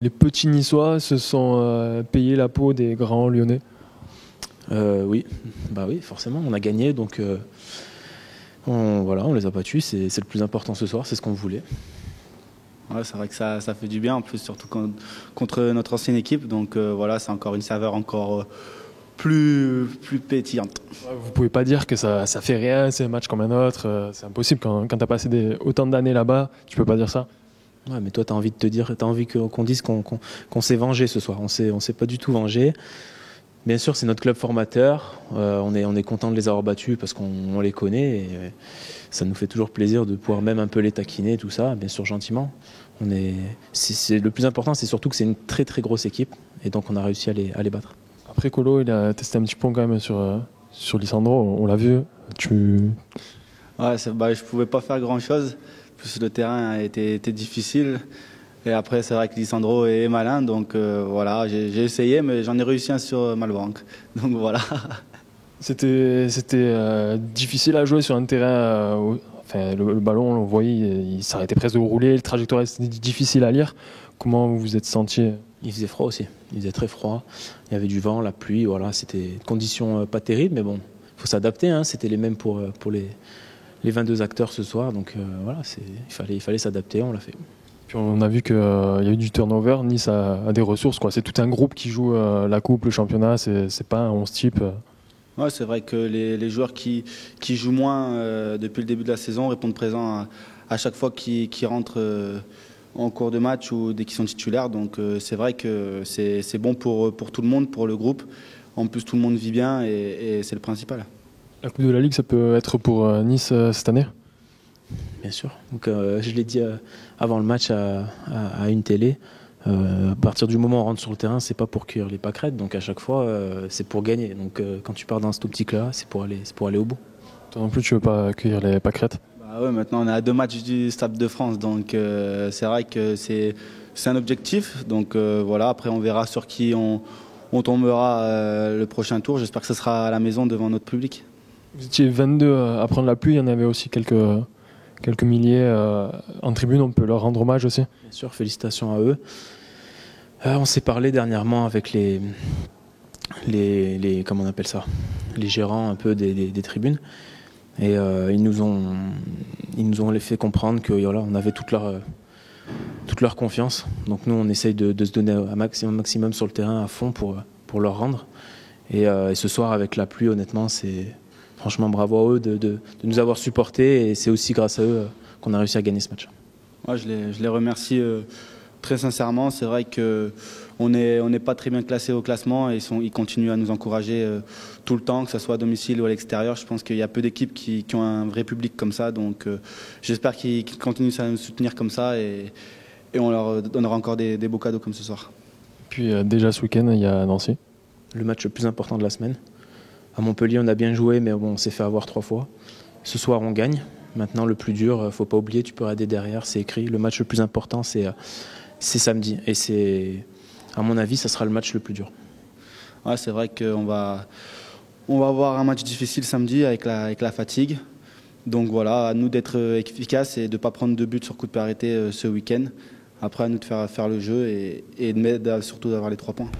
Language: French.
Les petits Niçois se sont payés la peau des grands Lyonnais. Oui, bah oui, forcément, on a gagné, donc on les a battus, c'est le plus important ce soir, c'est ce qu'on voulait. Ouais, c'est vrai que ça fait du bien, en plus, surtout contre notre ancienne équipe, donc voilà, c'est encore une saveur encore plus pétillante. Vous pouvez pas dire que ça fait rien, c'est un match comme un autre, c'est impossible quand tu as passé autant d'années là-bas, tu peux pas dire ça. Ouais, mais toi, tu as envie de te dire, tu as envie qu'on dise qu'on s'est vengé ce soir. On s'est pas du tout vengé. Bien sûr, c'est notre club formateur. On est content de les avoir battus parce qu'on les connaît. Et ça nous fait toujours plaisir de pouvoir même un peu les taquiner, tout ça, bien sûr, gentiment. Le plus important, c'est surtout que c'est une très très grosse équipe. Et donc, on a réussi à les battre. Après, Colo, il a testé un petit peu quand même sur Lisandro, on l'a vu. Ouais, je pouvais pas faire grand-chose. Plus le terrain était difficile. Et après, c'est vrai que Lisandro est malin, donc voilà, j'ai essayé, mais j'en ai réussi un sur Malbank. Donc voilà. C'était difficile à jouer sur un terrain. Le ballon, on le voyait, il s'arrêtait presque de rouler, le trajectoire était difficile à lire. Comment vous vous êtes senti? Il faisait froid aussi, il faisait très froid. Il y avait du vent, la pluie, voilà, c'était des conditions pas terribles, mais bon, il faut s'adapter, hein. C'était les mêmes pour les 22 acteurs ce soir, donc voilà, il fallait s'adapter, on l'a fait. Puis on a vu qu'il y a eu du turnover, Nice a des ressources, quoi. C'est tout un groupe qui joue la coupe, le championnat, c'est pas un 11 type. Ouais, c'est vrai que les joueurs qui jouent moins depuis le début de la saison répondent présents à chaque fois qu'ils rentrent en cours de match ou dès qu'ils sont titulaires. Donc c'est vrai que c'est bon pour tout le monde, pour le groupe. En plus, tout le monde vit bien et c'est le principal. La Coupe de la Ligue, ça peut être pour Nice cette année? Bien sûr. Donc, je l'ai dit avant le match à une télé. À partir du moment où on rentre sur le terrain, c'est pas pour cueillir les pâquerettes. Donc à chaque fois, c'est pour gagner. Donc quand tu pars dans ce tout petit club, c'est pour aller au bout. Toi non plus, tu veux pas accueillir les pâquerettes? Bah ouais, maintenant on est à 2 matchs du Stade de France, donc c'est vrai que c'est un objectif. Donc voilà, après on verra sur qui on tombera le prochain tour. J'espère que ce sera à la maison devant notre public. Vous étiez 22 à prendre la pluie, il y en avait aussi quelques milliers en tribune, on peut leur rendre hommage aussi. Bien sûr, félicitations à eux. On s'est parlé dernièrement avec les comment on appelle ça, les gérants un peu des tribunes, et ils nous ont fait comprendre que voilà, on avait toute leur confiance. Donc nous, on essaye de se donner un maximum sur le terrain à fond pour leur rendre. Et ce soir, avec la pluie, honnêtement, c'est franchement bravo à eux de nous avoir supportés, et c'est aussi grâce à eux qu'on a réussi à gagner ce match. Ouais, je les remercie très sincèrement. C'est vrai qu'on n'est pas très bien classé au classement et ils continuent à nous encourager tout le temps, que ce soit à domicile ou à l'extérieur. Je pense qu'il y a peu d'équipes qui ont un vrai public comme ça. Donc j'espère qu'ils continuent à nous soutenir comme ça et on leur donnera encore des beaux cadeaux comme ce soir. Puis déjà ce week-end, il y a Nancy. Le match le plus important de la semaine. À Montpellier, on a bien joué, mais bon, on s'est fait avoir 3 fois. Ce soir, on gagne. Maintenant, le plus dur, faut pas oublier, tu peux regarder derrière, c'est écrit. Le match le plus important, c'est samedi. Et à mon avis, ça sera le match le plus dur. Ouais, c'est vrai qu'on va avoir un match difficile samedi avec la fatigue. Donc voilà, à nous d'être efficaces et de ne pas prendre de buts sur coup de pied arrêté ce week-end. Après, à nous de faire le jeu et surtout d'avoir les 3 points.